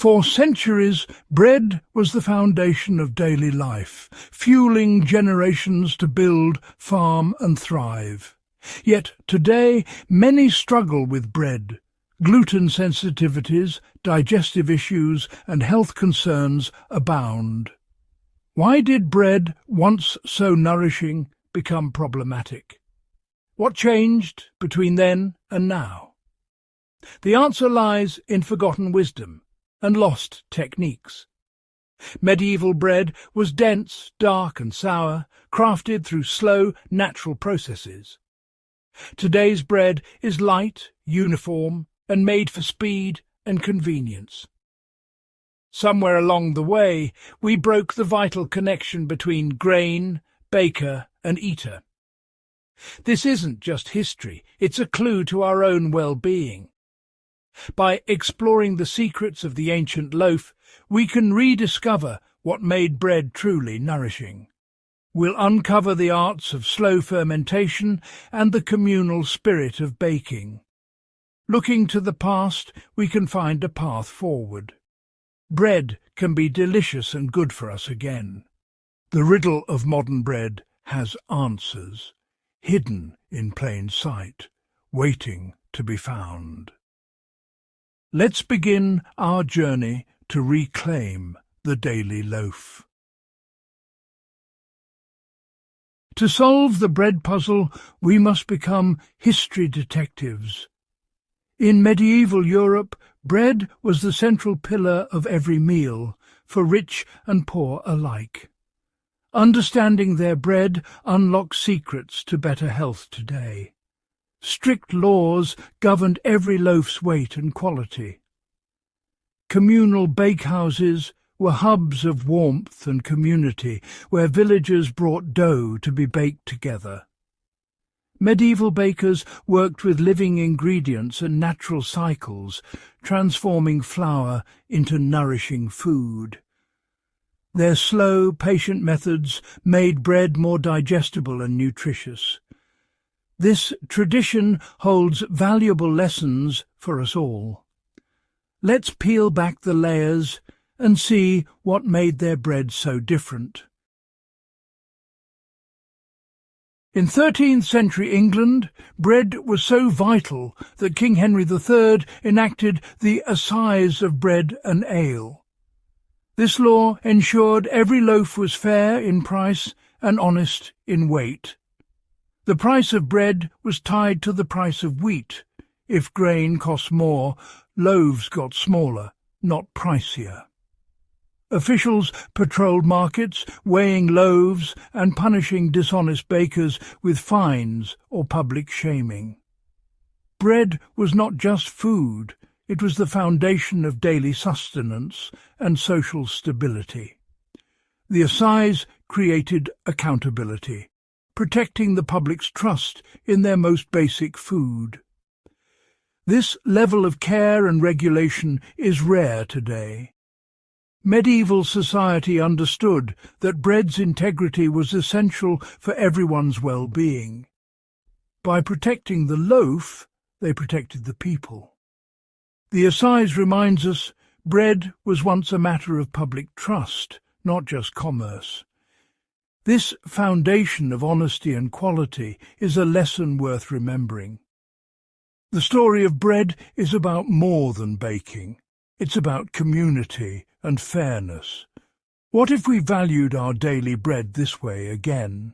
For centuries, bread was the foundation of daily life, fueling generations to build, farm and thrive. Yet today, many struggle with bread. Gluten sensitivities, digestive issues and health concerns abound. Why did bread, once so nourishing, become problematic? What changed between then and now? The answer lies in forgotten wisdom and lost techniques. Medieval bread was dense, dark and sour, crafted through slow, natural processes. Today's bread is light, uniform, and made for speed and convenience. Somewhere along the way, we broke the vital connection between grain, baker, and eater. This isn't just history, it's a clue to our own well-being. By exploring the secrets of the ancient loaf, we can rediscover what made bread truly nourishing. We'll uncover the arts of slow fermentation and the communal spirit of baking. Looking to the past, we can find a path forward. Bread can be delicious and good for us again. The riddle of modern bread has answers, hidden in plain sight, waiting to be found. Let's begin our journey to reclaim the daily loaf. To solve the bread puzzle, we must become history detectives. In medieval Europe, bread was the central pillar of every meal, for rich and poor alike. Understanding their bread unlocks secrets to better health today. Strict laws governed every loaf's weight and quality. Communal bakehouses were hubs of warmth and community, where villagers brought dough to be baked together. Medieval bakers worked with living ingredients and natural cycles, transforming flour into nourishing food. Their slow, patient methods made bread more digestible and nutritious. This tradition holds valuable lessons for us all. Let's peel back the layers and see what made their bread so different. In 13th century England, bread was so vital that King Henry III enacted the Assize of Bread and Ale. This law ensured every loaf was fair in price and honest in weight. The price of bread was tied to the price of wheat. If grain cost more, loaves got smaller, not pricier. Officials patrolled markets, weighing loaves and punishing dishonest bakers with fines or public shaming. Bread was not just food, it was the foundation of daily sustenance and social stability. The Assize created accountability, protecting the public's trust in their most basic food. This level of care and regulation is rare today. Medieval society understood that bread's integrity was essential for everyone's well-being. By protecting the loaf, they protected the people. The Assize reminds us bread was once a matter of public trust, not just commerce. This foundation of honesty and quality is a lesson worth remembering. The story of bread is about more than baking. It's about community and fairness. What if we valued our daily bread this way again?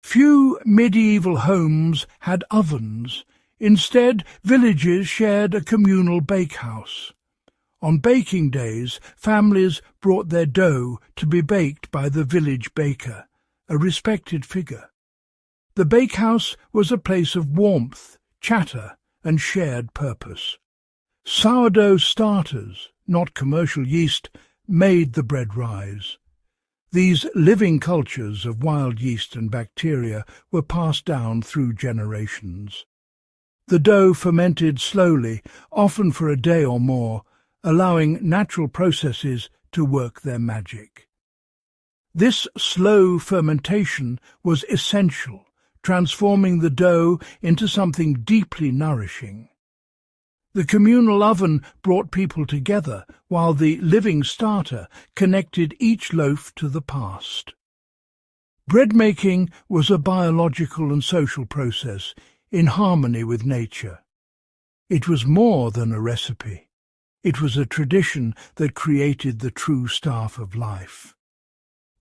Few medieval homes had ovens. Instead, villages shared a communal bakehouse. On baking days, families brought their dough to be baked by the village baker, a respected figure. The bakehouse was a place of warmth, chatter, and shared purpose. Sourdough starters, not commercial yeast, made the bread rise. These living cultures of wild yeast and bacteria were passed down through generations. The dough fermented slowly, often for a day or more, allowing natural processes to work their magic. This slow fermentation was essential, transforming the dough into something deeply nourishing. The communal oven brought people together, while the living starter connected each loaf to the past. Bread making was a biological and social process in harmony with nature. It was more than a recipe. It was a tradition that created the true staff of life.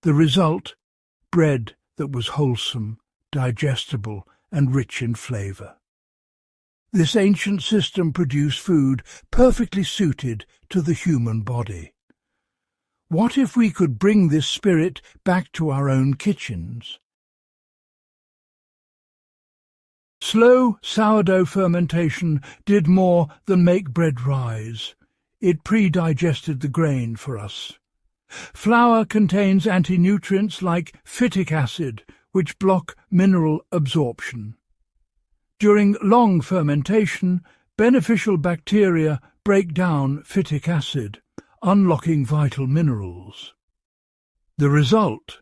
The result, bread that was wholesome, digestible, and rich in flavour. This ancient system produced food perfectly suited to the human body. What if we could bring this spirit back to our own kitchens? Slow sourdough fermentation did more than make bread rise. It pre-digested the grain for us. Flour contains anti-nutrients like phytic acid, which block mineral absorption. During long fermentation, beneficial bacteria break down phytic acid, unlocking vital minerals. The result?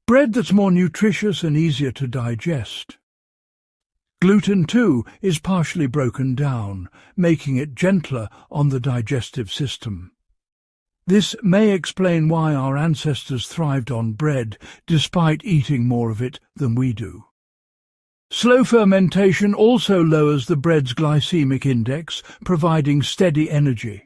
Bread that's more nutritious and easier to digest. Gluten, too, is partially broken down, making it gentler on the digestive system. This may explain why our ancestors thrived on bread, despite eating more of it than we do. Slow fermentation also lowers the bread's glycemic index, providing steady energy.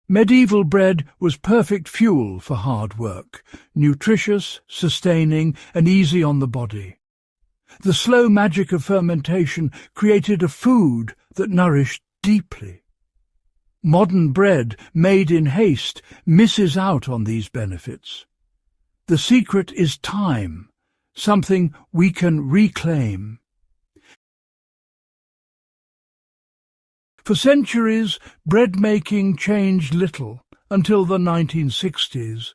Medieval bread was perfect fuel for hard work, nutritious, sustaining, and easy on the body. The slow magic of fermentation created a food that nourished deeply. Modern bread, made in haste, misses out on these benefits. The secret is time, something we can reclaim. For centuries, bread-making changed little until the 1960s.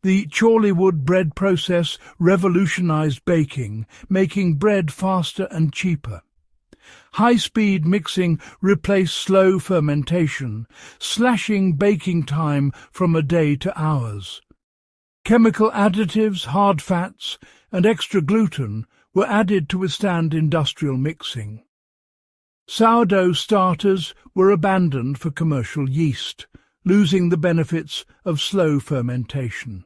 The Chorleywood Bread Process revolutionized baking, making bread faster and cheaper. High-speed mixing replaced slow fermentation, slashing baking time from a day to hours. Chemical additives, hard fats, and extra gluten were added to withstand industrial mixing. Sourdough starters were abandoned for commercial yeast, losing the benefits of slow fermentation.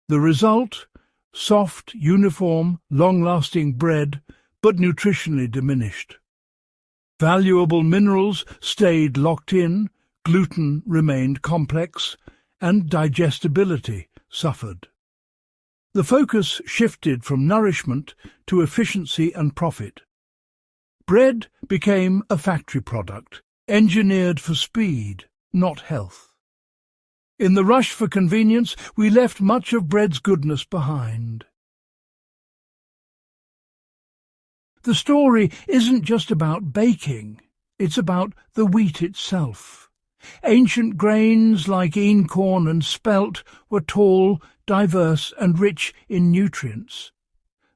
The result? Soft, uniform, long-lasting bread, but nutritionally diminished. Valuable minerals stayed locked in, gluten remained complex, and digestibility suffered. The focus shifted from nourishment to efficiency and profit. Bread became a factory product, engineered for speed, not health. In the rush for convenience, we left much of bread's goodness behind. The story isn't just about baking, it's about the wheat itself. Ancient grains like einkorn and spelt were tall, diverse and rich in nutrients.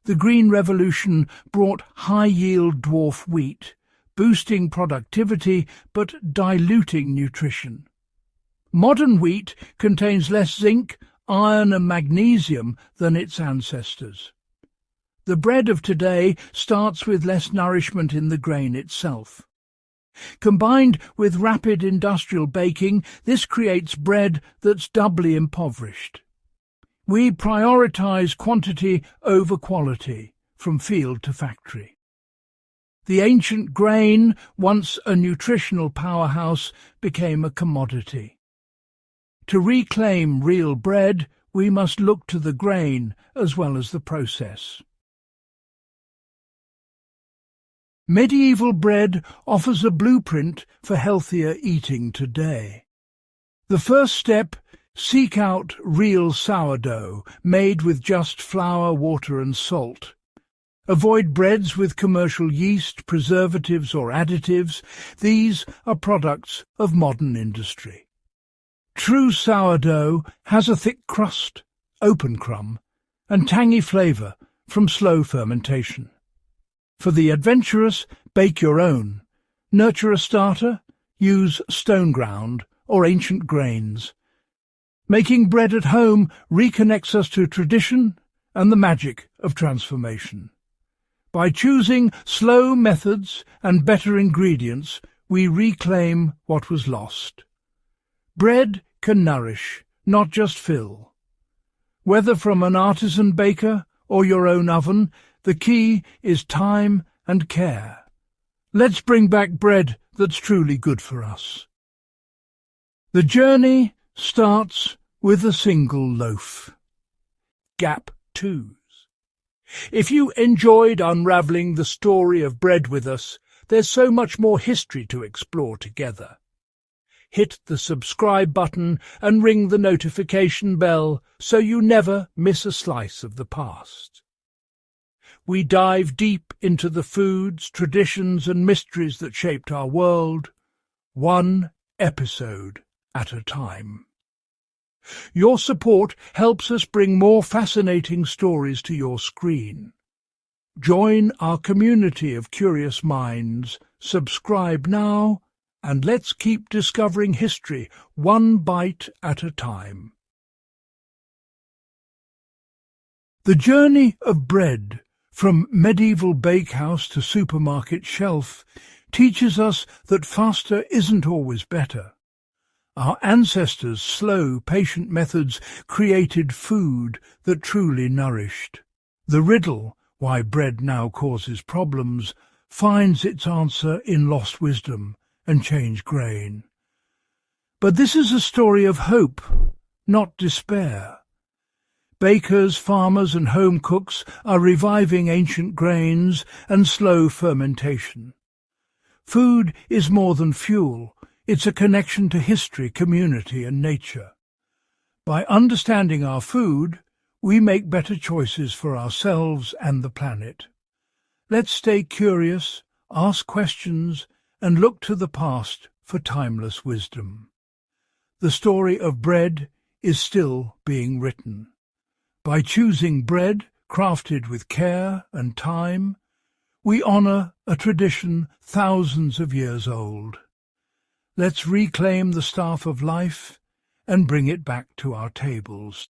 The Green Revolution brought high-yield dwarf wheat, boosting productivity but diluting nutrition. Modern wheat contains less zinc, iron and magnesium than its ancestors. The bread of today starts with less nourishment in the grain itself. Combined with rapid industrial baking, this creates bread that's doubly impoverished. We prioritize quantity over quality, from field to factory. The ancient grain, once a nutritional powerhouse, became a commodity. To reclaim real bread, we must look to the grain as well as the process. Medieval bread offers a blueprint for healthier eating today. The first step: seek out real sourdough, made with just flour, water and salt. Avoid breads with commercial yeast, preservatives or additives. These are products of modern industry. True sourdough has a thick crust, open crumb, and tangy flavour from slow fermentation. For the adventurous, bake your own. Nurture a starter, use stone ground or ancient grains. Making bread at home reconnects us to tradition and the magic of transformation. By choosing slow methods and better ingredients, we reclaim what was lost. Bread can nourish, not just fill. Whether from an artisan baker or your own oven, the key is time and care. Let's bring back bread that's truly good for us. The journey starts with a single loaf. Gap 2. If you enjoyed unravelling the story of bread with us, there's so much more history to explore together. Hit the subscribe button and ring the notification bell so you never miss a slice of the past. We dive deep into the foods, traditions and mysteries that shaped our world, one episode at a time. Your support helps us bring more fascinating stories to your screen. Join our community of curious minds, subscribe now, and let's keep discovering history one bite at a time. The journey of bread, from medieval bakehouse to supermarket shelf, teaches us that faster isn't always better. Our ancestors' slow, patient methods created food that truly nourished. The riddle, why bread now causes problems, finds its answer in lost wisdom and changed grain. But this is a story of hope, not despair. Bakers, farmers and home cooks are reviving ancient grains and slow fermentation. Food is more than fuel. It's a connection to history, community and nature. By understanding our food, we make better choices for ourselves and the planet. Let's stay curious, ask questions, and look to the past for timeless wisdom. The story of bread is still being written. By choosing bread crafted with care and time, we honour a tradition thousands of years old. Let's reclaim the staff of life and bring it back to our tables.